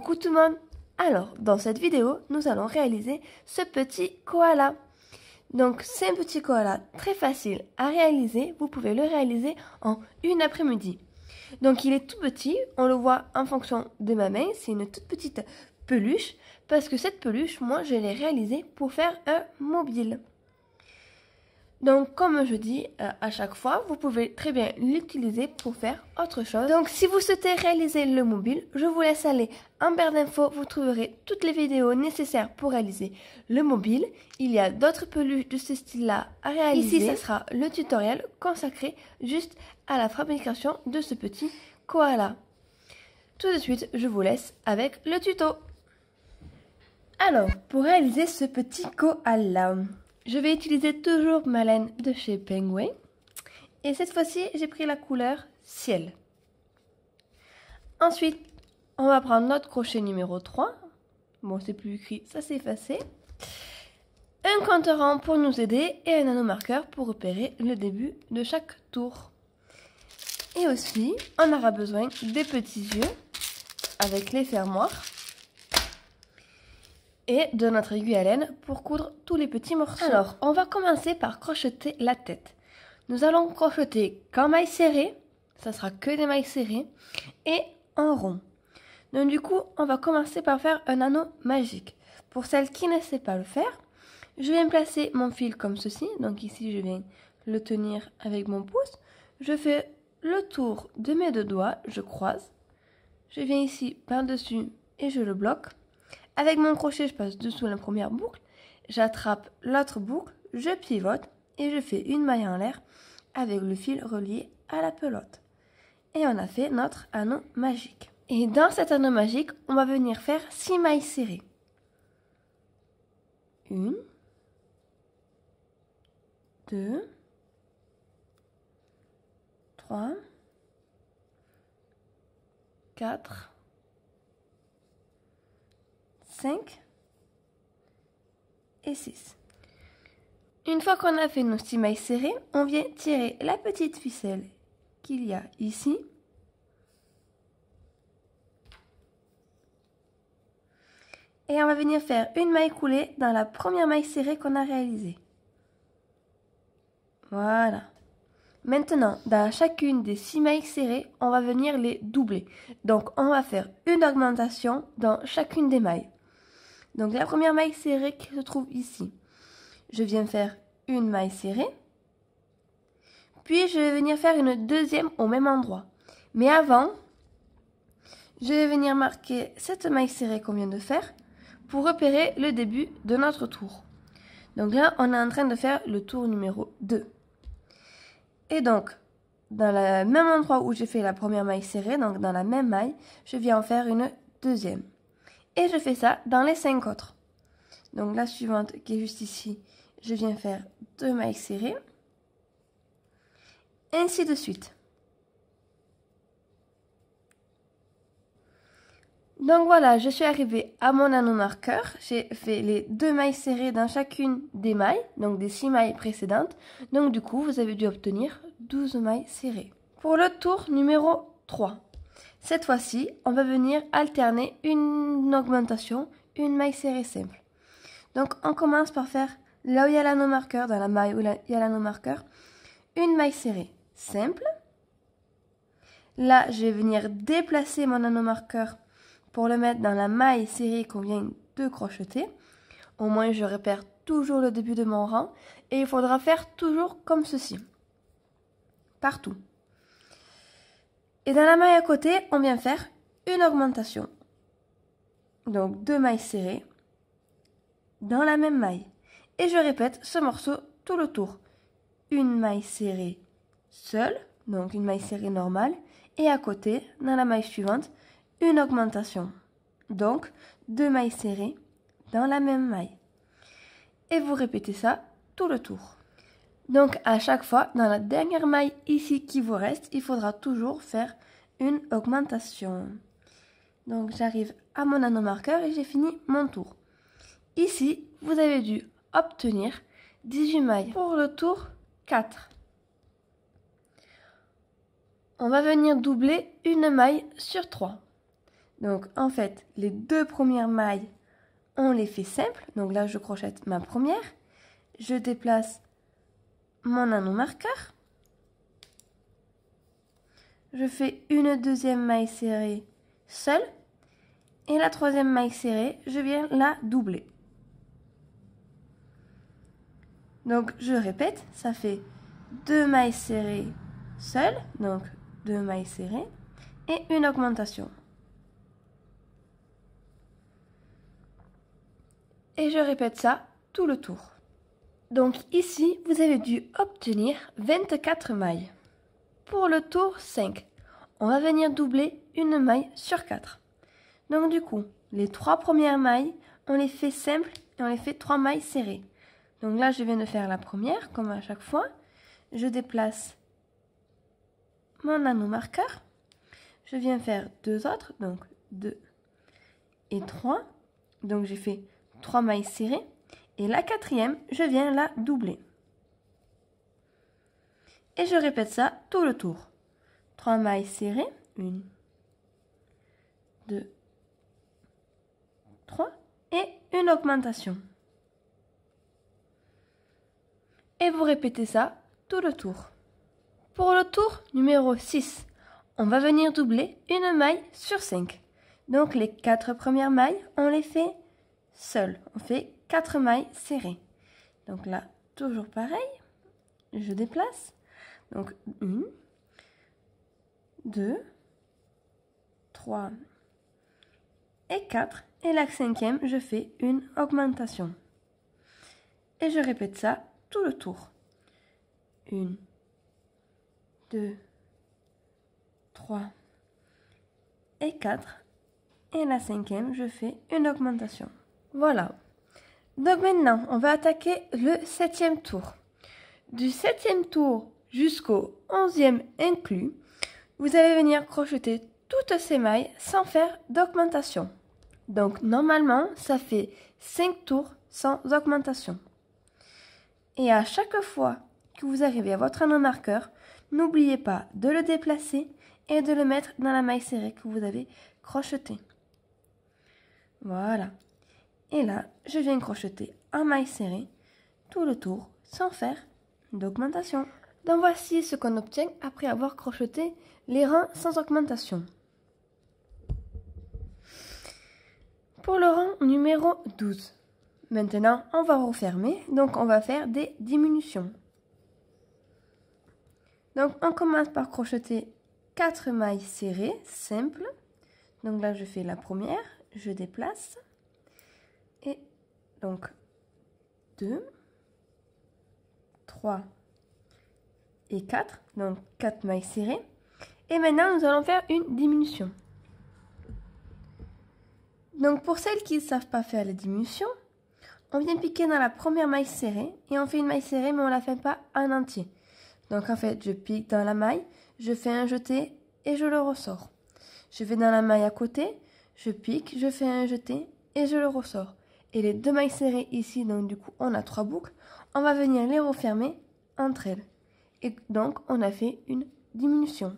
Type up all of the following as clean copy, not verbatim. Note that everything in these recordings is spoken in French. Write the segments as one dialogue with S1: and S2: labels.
S1: Coucou tout le monde! Alors, dans cette vidéo, nous allons réaliser ce petit koala. Donc, c'est un petit koala très facile à réaliser. Vous pouvez le réaliser en une après-midi. Donc, il est tout petit. On le voit en fonction de ma main. C'est une toute petite peluche. Parce que cette peluche, moi, je l'ai réalisée pour faire un mobile. Donc, comme je dis à chaque fois, vous pouvez très bien l'utiliser pour faire autre chose. Donc, si vous souhaitez réaliser le mobile, je vous laisse aller en barre d'infos. Vous trouverez toutes les vidéos nécessaires pour réaliser le mobile. Il y a d'autres peluches de ce style-là à réaliser. Ici, ça sera le tutoriel consacré juste à la fabrication de ce petit koala. Tout de suite, je vous laisse avec le tuto. Alors, pour réaliser ce petit koala, je vais utiliser toujours ma laine de chez Penguin. Et cette fois-ci, j'ai pris la couleur ciel. Ensuite, on va prendre notre crochet numéro 3. Bon, c'est plus écrit, ça s'est effacé. Un compteur rond pour nous aider et un nanomarqueur pour repérer le début de chaque tour. Et aussi, on aura besoin des petits yeux avec les fermoirs. Et de notre aiguille à laine pour coudre tous les petits morceaux. Alors, on va commencer par crocheter la tête. Nous allons crocheter qu'en mailles serrées, ça sera que des mailles serrées, et en rond. Donc du coup, on va commencer par faire un anneau magique. Pour celles qui ne savent pas le faire, je viens placer mon fil comme ceci. Donc ici, je viens le tenir avec mon pouce. Je fais le tour de mes deux doigts, je croise. Je viens ici par-dessus et je le bloque. Avec mon crochet, je passe dessous la première boucle, j'attrape l'autre boucle, je pivote et je fais une maille en l'air avec le fil relié à la pelote. Et on a fait notre anneau magique. Et dans cet anneau magique, on va venir faire 6 mailles serrées. 1, 2, 3, 4, 5 et 6. Une fois qu'on a fait nos 6 mailles serrées, on vient tirer la petite ficelle qu'il y a ici. Et on va venir faire une maille coulée dans la première maille serrée qu'on a réalisée. Voilà. Maintenant, dans chacune des 6 mailles serrées, on va venir les doubler. Donc, on va faire une augmentation dans chacune des mailles. Donc la première maille serrée qui se trouve ici, je viens faire une maille serrée, puis je vais venir faire une deuxième au même endroit. Mais avant, je vais venir marquer cette maille serrée qu'on vient de faire pour repérer le début de notre tour. Donc là, on est en train de faire le tour numéro 2. Et donc, dans le même endroit où j'ai fait la première maille serrée, donc dans la même maille, je viens en faire une deuxième. Et je fais ça dans les 5 autres. Donc la suivante qui est juste ici, je viens faire 2 mailles serrées. Ainsi de suite. Donc voilà, je suis arrivée à mon anneau marqueur. J'ai fait les 2 mailles serrées dans chacune des mailles, donc des 6 mailles précédentes. Donc du coup, vous avez dû obtenir 12 mailles serrées. Pour le tour numéro 3. Cette fois-ci, on va venir alterner une augmentation, une maille serrée simple. Donc, on commence par faire, là où il y a l'anneau marqueur, dans la maille où il y a l'anneau marqueur, une maille serrée simple. Là, je vais venir déplacer mon anneau marqueur pour le mettre dans la maille serrée qu'on vient de crocheter. Au moins, je repère toujours le début de mon rang. Et il faudra faire toujours comme ceci. Partout. Et dans la maille à côté, on vient faire une augmentation. Donc 2 mailles serrées dans la même maille. Et je répète ce morceau tout le tour. Une maille serrée seule, donc une maille serrée normale. Et à côté, dans la maille suivante, une augmentation. Donc 2 mailles serrées dans la même maille. Et vous répétez ça tout le tour. Donc à chaque fois, dans la dernière maille ici qui vous reste, il faudra toujours faire une augmentation. Donc j'arrive à mon anneau marqueur et j'ai fini mon tour. Ici, vous avez dû obtenir 18 mailles pour le tour 4. On va venir doubler une maille sur 3. Donc en fait, les deux premières mailles, on les fait simples. Donc là, je crochète ma première. Je déplace mon anneau marqueur. Je fais une deuxième maille serrée seule. Et la troisième maille serrée, je viens la doubler. Donc je répète, ça fait 2 mailles serrées seules, donc 2 mailles serrées, et une augmentation. Et je répète ça tout le tour. Donc ici, vous avez dû obtenir 24 mailles. Pour le tour 5, on va venir doubler une maille sur 4. Donc du coup, les 3 premières mailles, on les fait simples et on les fait 3 mailles serrées. Donc là, je viens de faire la première, comme à chaque fois. Je déplace mon anneau marqueur. Je viens faire 2 autres, donc 2 et 3. Donc j'ai fait 3 mailles serrées. Et la quatrième, je viens la doubler. Et je répète ça tout le tour. 3 mailles serrées. 1, 2, 3. Et une augmentation. Et vous répétez ça tout le tour. Pour le tour numéro 6, on va venir doubler une maille sur 5. Donc les 4 premières mailles, on les fait seules. On fait 4 mailles serrées. Donc là, toujours pareil. Je déplace. Donc 1, 2, 3 et 4. Et la cinquième, je fais une augmentation. Et je répète ça tout le tour. 1, 2, 3 et 4. Et la cinquième, je fais une augmentation. Voilà. Donc maintenant, on va attaquer le 7e tour. Du 7e tour jusqu'au 11e inclus, vous allez venir crocheter toutes ces mailles sans faire d'augmentation. Donc normalement, ça fait 5 tours sans augmentation. Et à chaque fois que vous arrivez à votre anneau marqueur, n'oubliez pas de le déplacer et de le mettre dans la maille serrée que vous avez crochetée. Voilà. Et là, je viens crocheter en maille serrée tout le tour sans faire d'augmentation. Donc voici ce qu'on obtient après avoir crocheté les rangs sans augmentation. Pour le rang numéro 12. Maintenant, on va refermer, donc on va faire des diminutions. Donc on commence par crocheter 4 mailles serrées, simples. Donc là, je fais la première, je déplace. Et donc 2, 3 et 4, donc 4 mailles serrées. Et maintenant, nous allons faire une diminution. Donc pour celles qui ne savent pas faire les diminutions, on vient piquer dans la première maille serrée et on fait une maille serrée mais on ne la fait pas en entier. Donc en fait, je pique dans la maille, je fais un jeté et je le ressors. Je vais dans la maille à côté, je pique, je fais un jeté et je le ressors. Et les 2 mailles serrées ici, donc du coup on a 3 boucles, on va venir les refermer entre elles. Et donc on a fait une diminution.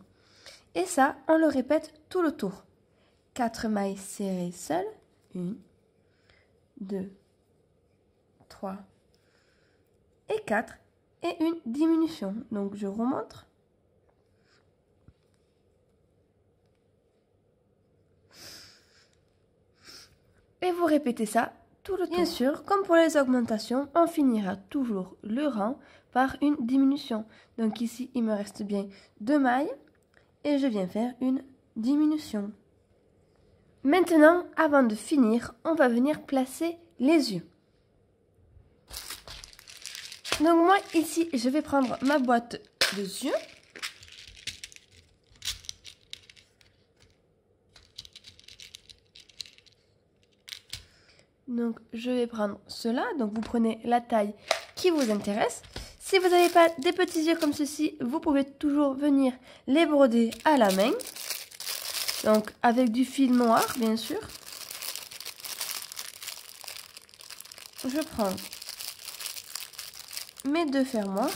S1: Et ça, on le répète tout le tour. 4 mailles serrées seules, 1, 2, 3 et 4 et une diminution. Donc je remonte. Et vous répétez ça tout le tour. Bien sûr, comme pour les augmentations, on finira toujours le rang par une diminution. Donc ici, il me reste bien 2 mailles et je viens faire une diminution. Maintenant, avant de finir, on va venir placer les yeux. Donc moi, ici, je vais prendre ma boîte de yeux. Donc, je vais prendre cela. Donc, vous prenez la taille qui vous intéresse. Si vous n'avez pas des petits yeux comme ceci, vous pouvez toujours venir les broder à la main. Donc, avec du fil noir, bien sûr. Je prends mes 2 fermoirs.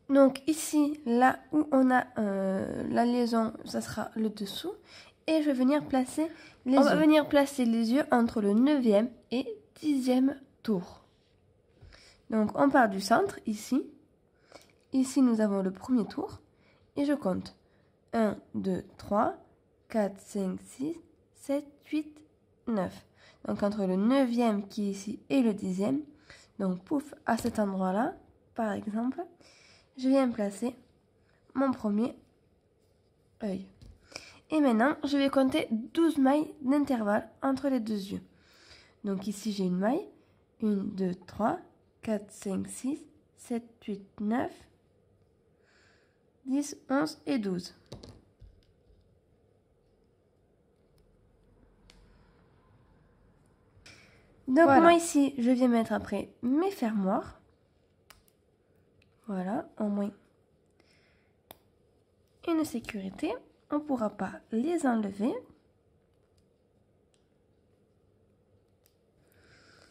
S1: Donc ici, là où on a la liaison, ça sera le dessous. Et je vais venir placer les yeux. On va venir placer les yeux entre le 9e et 10e tour. Donc on part du centre, ici. Ici, nous avons le premier tour. Et je compte 1, 2, 3, 4, 5, 6, 7, 8, 9. Donc entre le 9e qui est ici et le 10e. Donc pouf, à cet endroit-là, par exemple, je viens placer mon premier œil. Et maintenant, je vais compter 12 mailles d'intervalle entre les deux yeux. Donc ici, j'ai une maille. 1, 2, 3, 4, 5, 6, 7, 8, 9, 10, 11 et 12. Donc voilà. Moi ici, je viens mettre après mes fermoirs. Voilà, au moins une sécurité. On ne pourra pas les enlever.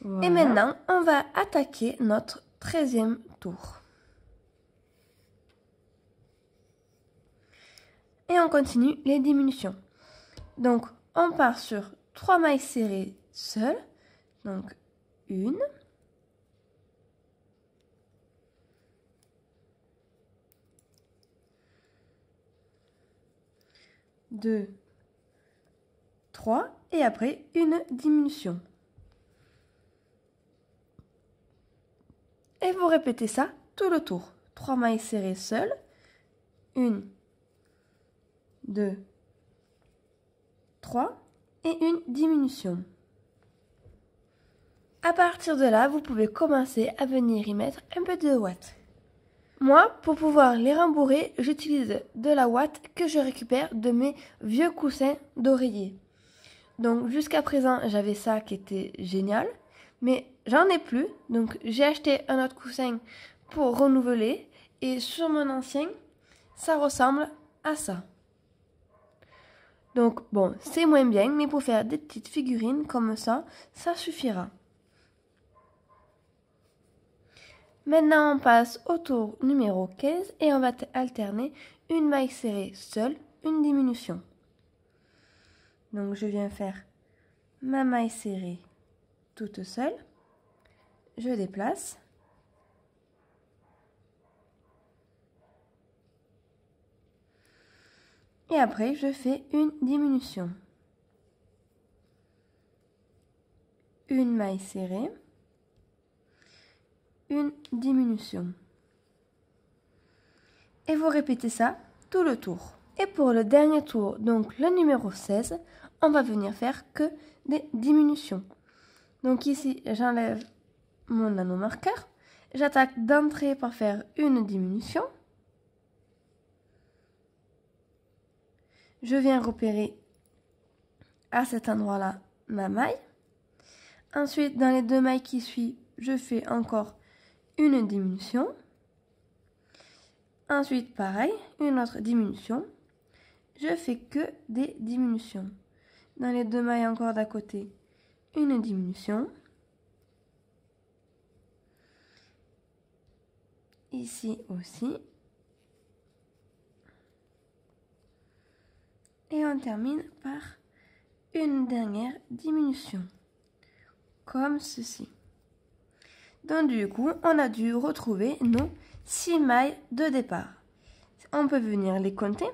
S1: Voilà. Et maintenant, on va attaquer notre 13e tour. Et on continue les diminutions. Donc, on part sur 3 mailles serrées seules. Donc, 1, 2, 3 et après une diminution. Et vous répétez ça tout le tour. 3 mailles serrées seules. 1, 2, 3 et une diminution. À partir de là, vous pouvez commencer à venir y mettre un peu de ouate. Moi, pour pouvoir les rembourrer, j'utilise de la ouate que je récupère de mes vieux coussins d'oreiller. Donc jusqu'à présent, j'avais ça qui était génial, mais j'en ai plus. Donc j'ai acheté un autre coussin pour renouveler et sur mon ancien, ça ressemble à ça. Donc bon, c'est moins bien, mais pour faire des petites figurines comme ça suffira. Maintenant, on passe au tour numéro 15 et on va alterner une maille serrée seule, une diminution. Donc, je viens faire ma maille serrée toute seule. Je déplace. Et après, je fais une diminution. Une maille serrée. Une diminution. Et vous répétez ça tout le tour. Et pour le dernier tour, donc le numéro 16, on va venir faire que des diminutions. Donc ici, j'enlève mon nanomarqueur. J'attaque d'entrée par faire une diminution. Je viens repérer à cet endroit-là ma maille. Ensuite, dans les deux mailles qui suivent, je fais encore une diminution. Ensuite, pareil, une autre diminution. Je fais que des diminutions. Dans les deux mailles encore d'à côté, une diminution. Ici aussi. Et on termine par une dernière diminution. Comme ceci. Donc du coup, on a dû retrouver nos 6 mailles de départ. On peut venir les compter.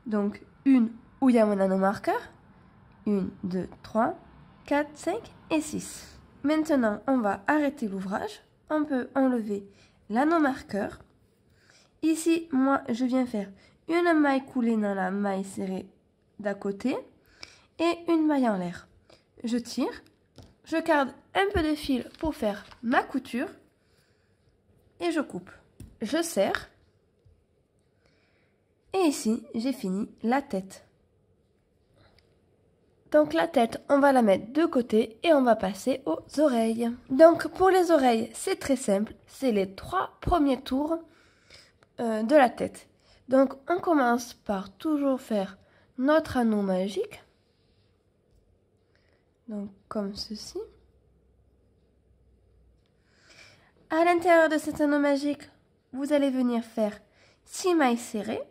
S1: Donc une où il y a mon nanomarqueur. 1, 2, 3, 4, 5 et 6. Maintenant, on va arrêter l'ouvrage. On peut enlever l'anneau-marqueur. Ici, moi, je viens faire une maille coulée dans la maille serrée d'à côté et une maille en l'air. Je tire, je garde un peu de fil pour faire ma couture et je coupe. Je serre et ici, j'ai fini la tête. Donc la tête, on va la mettre de côté et on va passer aux oreilles. Donc pour les oreilles, c'est très simple. C'est les 3 premiers tours de la tête. Donc on commence par toujours faire notre anneau magique. Donc comme ceci. À l'intérieur de cet anneau magique, vous allez venir faire 6 mailles serrées.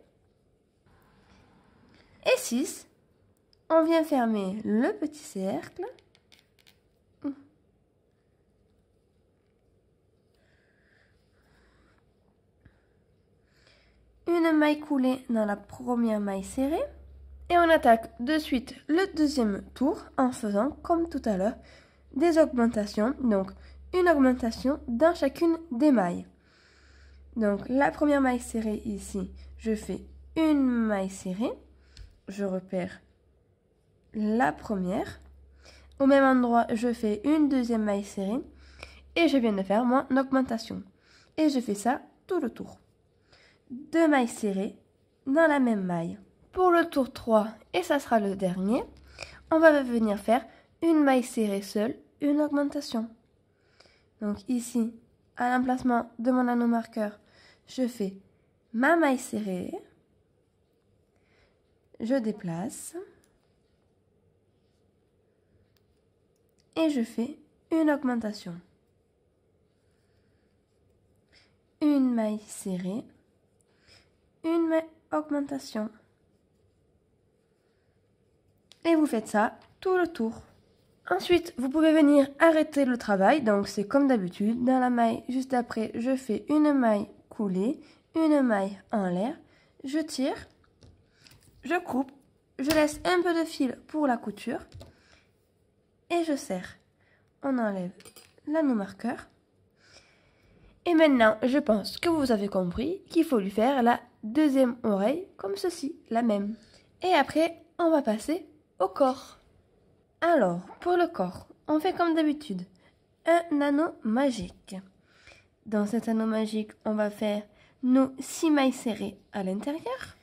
S1: Et 6, on vient fermer le petit cercle. Une maille coulée dans la première maille serrée. Et on attaque de suite le deuxième tour en faisant, comme tout à l'heure, des augmentations. Donc, une augmentation dans chacune des mailles. Donc, la première maille serrée ici, je fais une maille serrée. Je repère la première. Au même endroit, je fais une deuxième maille serrée. Et je viens de faire mon augmentation. Et je fais ça tout le tour. 2 mailles serrées dans la même maille. Pour le tour 3, et ça sera le dernier, on va venir faire une maille serrée seule, une augmentation. Donc ici, à l'emplacement de mon anneau marqueur, je fais ma maille serrée, je déplace et je fais une augmentation. Une maille serrée, une maille augmentation. Et vous faites ça tout le tour. Ensuite, vous pouvez venir arrêter le travail. Donc, c'est comme d'habitude. Dans la maille juste après, je fais une maille coulée, une maille en l'air. Je tire, je coupe, je laisse un peu de fil pour la couture. Et je serre. On enlève l'anneau marqueur. Et maintenant, je pense que vous avez compris qu'il faut lui faire la deuxième oreille, comme ceci, la même. Et après, on va passer au corps. Alors, pour le corps, on fait comme d'habitude, un anneau magique. Dans cet anneau magique, on va faire nos 6 mailles serrées à l'intérieur,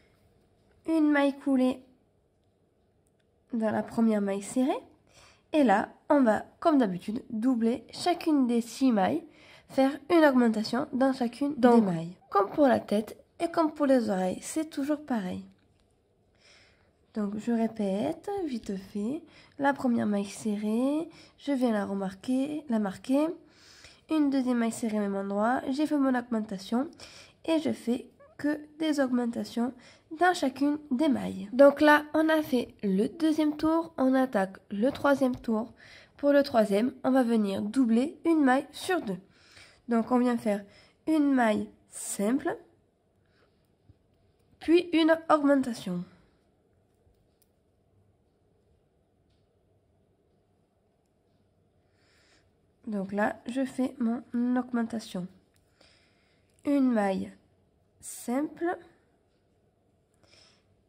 S1: une maille coulée dans la première maille serrée, et là, on va, comme d'habitude, doubler chacune des 6 mailles, faire une augmentation dans chacune des mailles. Comme pour la tête et comme pour les oreilles, c'est toujours pareil. Donc, je répète, vite fait, la première maille serrée, je viens la marquer, une deuxième maille serrée au même endroit, j'ai fait mon augmentation et je fais que des augmentations dans chacune des mailles. Donc là, on a fait le deuxième tour, on attaque le troisième tour. Pour le troisième, on va venir doubler une maille sur 2. Donc, on vient faire une maille simple, puis une augmentation. Donc là, je fais mon augmentation. Une maille simple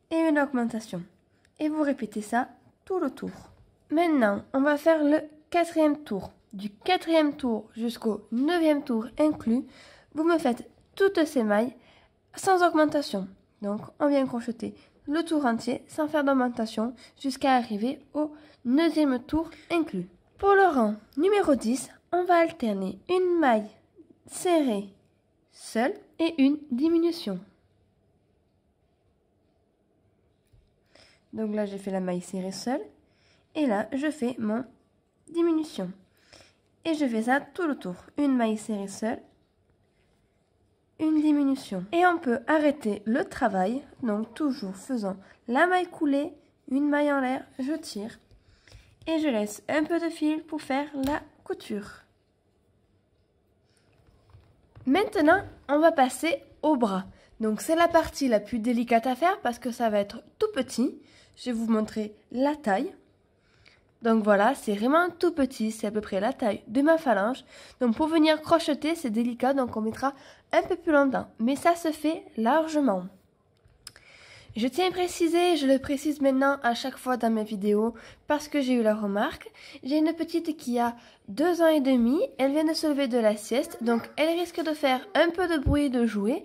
S1: et une augmentation. Et vous répétez ça tout le tour. Maintenant, on va faire le quatrième tour. Du quatrième tour jusqu'au 9e tour inclus, vous me faites toutes ces mailles sans augmentation. Donc, on vient crocheter le tour entier sans faire d'augmentation jusqu'à arriver au 9e tour inclus. Pour le rang numéro 10, on va alterner une maille serrée seule et une diminution. Donc là, j'ai fait la maille serrée seule et là, je fais mon diminution. Et je fais ça tout le tour. Une maille serrée seule, une diminution. Et on peut arrêter le travail, donc toujours faisant la maille coulée, une maille en l'air, je tire. Et je laisse un peu de fil pour faire la couture. Maintenant, on va passer au bras. Donc c'est la partie la plus délicate à faire parce que ça va être tout petit. Je vais vous montrer la taille. Donc voilà, c'est vraiment tout petit, c'est à peu près la taille de ma phalange. Donc pour venir crocheter, c'est délicat, donc on mettra un peu plus longtemps. Mais ça se fait largement. Je tiens à préciser, je le précise maintenant à chaque fois dans mes vidéos parce que j'ai eu la remarque. J'ai une petite qui a 2 ans et demi, elle vient de se lever de la sieste, donc elle risque de faire un peu de bruit et de jouer.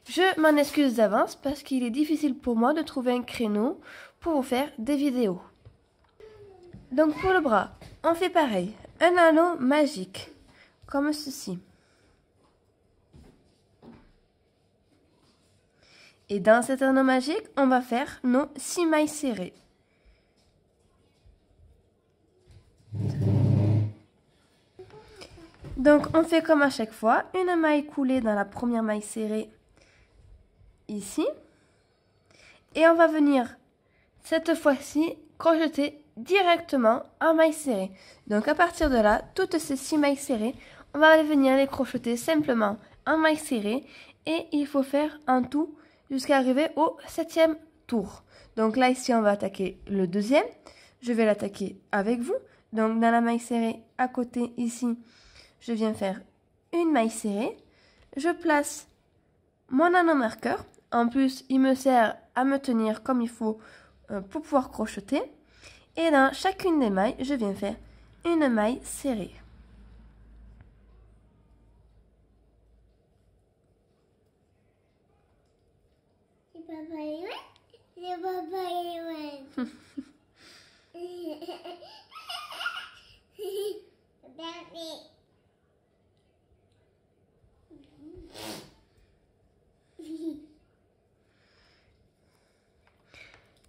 S1: Je m'en excuse d'avance parce qu'il est difficile pour moi de trouver un créneau pour vous faire des vidéos. Donc pour le bras, on fait pareil, un anneau magique, comme ceci. Et dans cet anneau magique, on va faire nos 6 mailles serrées. Donc on fait comme à chaque fois, une maille coulée dans la première maille serrée ici. Et on va venir cette fois-ci crocheter directement en maille serrée. Donc à partir de là, toutes ces 6 mailles serrées, on va venir les crocheter simplement en maille serrée. Et il faut faire en tout jusqu'à arriver au 7e tour. Donc là ici on va attaquer le deuxième. Je vais l'attaquer avec vous. Donc dans la maille serrée à côté ici, je viens faire une maille serrée. Je place mon anneau marqueur. En plus, il me sert à me tenir comme il faut pour pouvoir crocheter. Et dans chacune des mailles, je viens faire une maille serrée.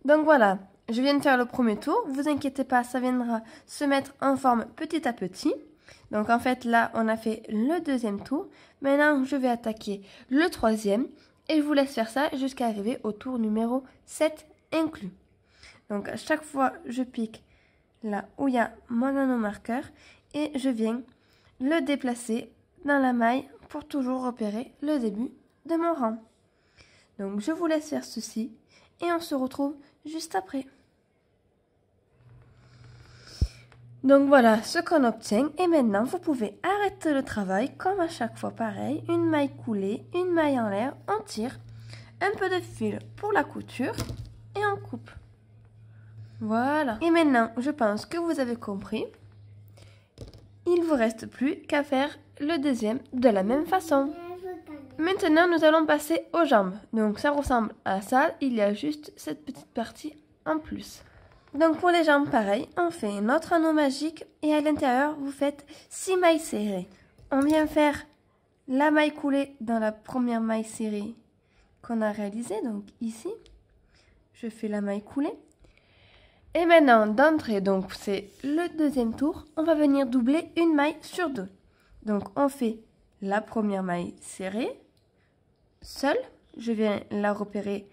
S1: Donc voilà, je viens de faire le premier tour. Vous inquiétez pas, ça viendra se mettre en forme petit à petit. Donc en fait là, on a fait le deuxième tour. Maintenant, je vais attaquer le troisième. Et je vous laisse faire ça jusqu'à arriver au tour numéro 7 inclus. Donc à chaque fois, je pique là où il y a mon anneau marqueur. Et je viens le déplacer dans la maille pour toujours repérer le début de mon rang. Donc je vous laisse faire ceci. Et on se retrouve juste après. Donc voilà ce qu'on obtient. Et maintenant, vous pouvez arrêter le travail comme à chaque fois pareil. Une maille coulée, une maille en l'air, on tire. Un peu de fil pour la couture et on coupe. Voilà. Et maintenant, je pense que vous avez compris. Il ne vous reste plus qu'à faire le deuxième de la même façon. Maintenant, nous allons passer aux jambes. Donc, ça ressemble à ça. Il y a juste cette petite partie en plus. Donc, pour les jambes, pareil. On fait notre anneau magique. Et à l'intérieur, vous faites 6 mailles serrées. On vient faire la maille coulée dans la première maille serrée qu'on a réalisée. Donc, ici, je fais la maille coulée. Et maintenant, d'entrée, donc c'est le deuxième tour. On va venir doubler une maille sur deux. Donc, on fait la première maille serrée. Seule, je viens la repérer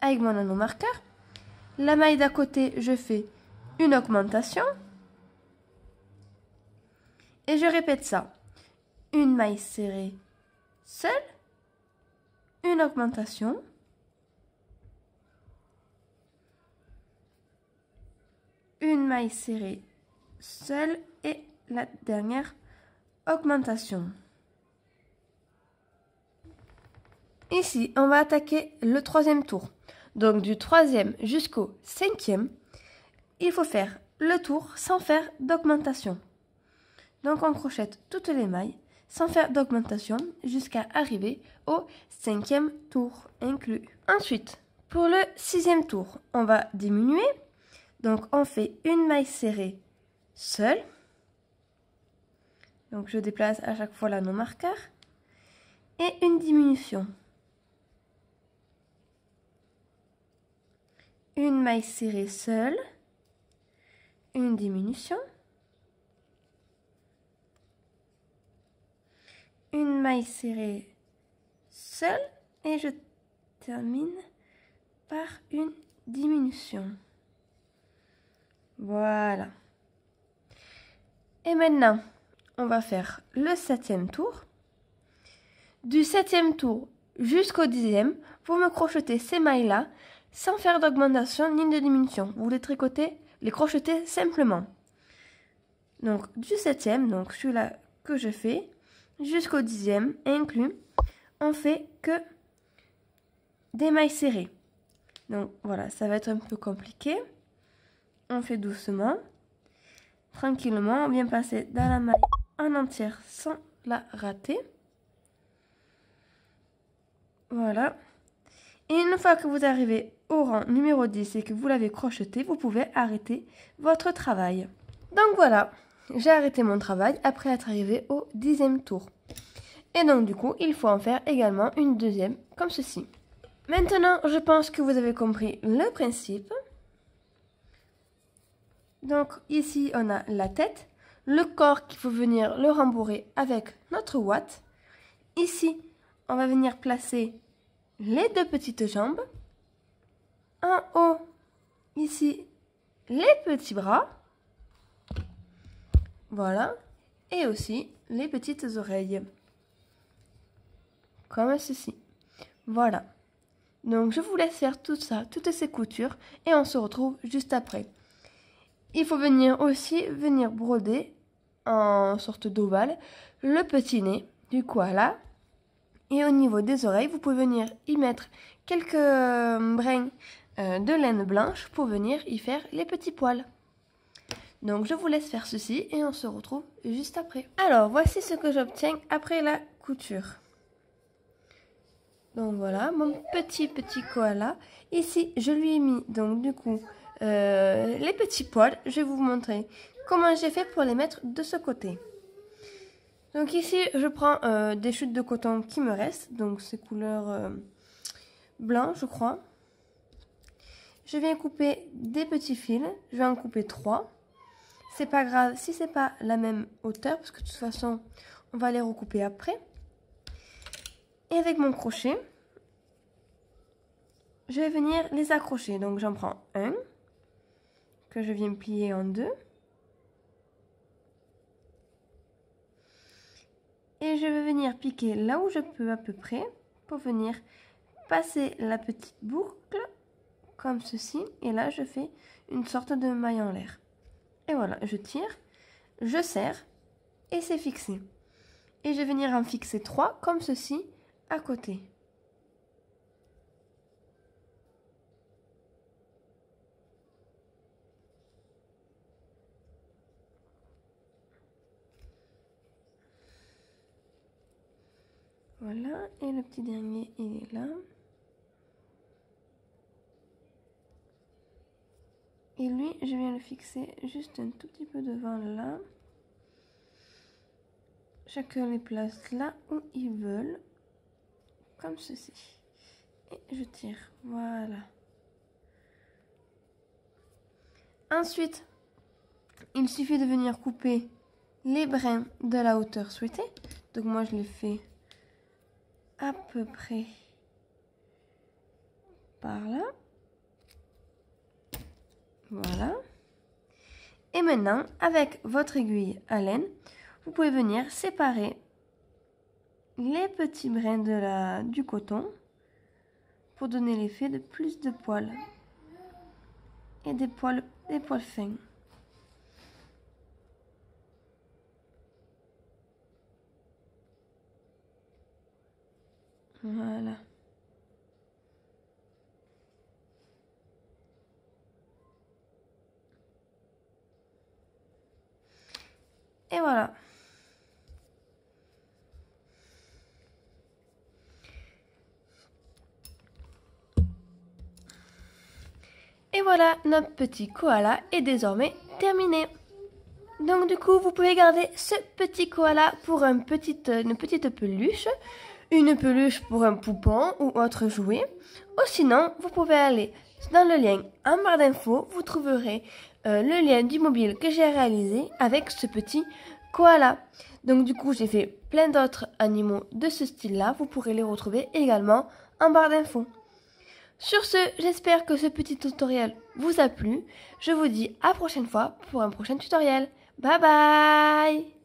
S1: avec mon anneau marqueur. La maille d'à côté, je fais une augmentation. Et je répète ça. Une maille serrée seule, une augmentation. Une maille serrée seule et la dernière augmentation. Ici, on va attaquer le troisième tour. Donc du troisième jusqu'au cinquième, il faut faire le tour sans faire d'augmentation. Donc on crochette toutes les mailles sans faire d'augmentation jusqu'à arriver au cinquième tour inclus. Ensuite, pour le sixième tour, on va diminuer. Donc on fait une maille serrée seule. Donc je déplace à chaque fois l'anneau marqueur. Et une diminution. Une maille serrée seule, une diminution, une maille serrée seule et je termine par une diminution. Voilà. Et maintenant, on va faire le septième tour. Du septième tour jusqu'au dixième, vous me crochetez ces mailles-là sans faire d'augmentation ni de diminution. Vous les tricotez, les crochetez simplement. Donc du septième, donc celui-là que je fais, jusqu'au dixième inclus, on fait que des mailles serrées. Donc voilà, ça va être un peu compliqué. On fait doucement, tranquillement, on vient passer dans la maille en entière sans la rater. Voilà. Et une fois que vous arrivez au rang numéro 10 et que vous l'avez crocheté, vous pouvez arrêter votre travail. Donc voilà, j'ai arrêté mon travail après être arrivé au 10e tour. Et donc du coup, il faut en faire également une deuxième comme ceci. Maintenant, je pense que vous avez compris le principe. Donc ici, on a la tête. le corps qu'il faut venir le rembourrer avec notre ouate. Ici, on va venir placer les deux petites jambes. En haut, ici, les petits bras. Voilà. Et aussi les petites oreilles. Comme ceci. Voilà. Donc je vous laisse faire tout ça, toutes ces coutures. Et on se retrouve juste après. Il faut aussi venir broder en sorte d'ovale le petit nez du koala. Et au niveau des oreilles, vous pouvez venir y mettre quelques brins de laine blanche pour venir y faire les petits poils. Donc je vous laisse faire ceci et on se retrouve juste après. Alors voici ce que j'obtiens après la couture. Donc voilà mon petit koala. Ici je lui ai mis donc du coup les petits poils. Je vais vous montrer comment j'ai fait pour les mettre de ce côté. Donc ici je prends des chutes de coton qui me restent. Donc c'est couleur blanc je crois. Je viens couper des petits fils. Je vais en couper 3. C'est pas grave si c'est pas la même hauteur parce que de toute façon on va les recouper après. Et avec mon crochet, je vais venir les accrocher. Donc j'en prends un que je viens plier en 2. Et je vais venir piquer là où je peux à peu près pour venir passer la petite boucle comme ceci. Et là je fais une sorte de maille en l'air. Et voilà, je tire, je serre et c'est fixé. Et je vais venir en fixer 3 comme ceci à côté. Voilà, et le petit dernier, il est là. Et lui, je viens le fixer juste un tout petit peu devant là. Chacun les place là où ils veulent. Comme ceci. Et je tire. Voilà. Ensuite, il suffit de venir couper les brins de la hauteur souhaitée. Donc moi, je les fais à peu près par là. Voilà. Et maintenant, avec votre aiguille à laine, vous pouvez venir séparer les petits brins du coton pour donner l'effet de plus de poils et des poils fins. Voilà. Et voilà. Et voilà, notre petit koala est désormais terminé. Donc du coup, vous pouvez garder ce petit koala pour une petite peluche, une peluche pour un poupon ou autre jouet. Ou sinon, vous pouvez aller dans le lien en barre d'infos, vous trouverez le lien du mobile que j'ai réalisé avec ce petit koala. Donc du coup, j'ai fait plein d'autres animaux de ce style-là. Vous pourrez les retrouver également en barre d'infos. Sur ce, j'espère que ce petit tutoriel vous a plu. Je vous dis à la prochaine fois pour un prochain tutoriel. Bye bye!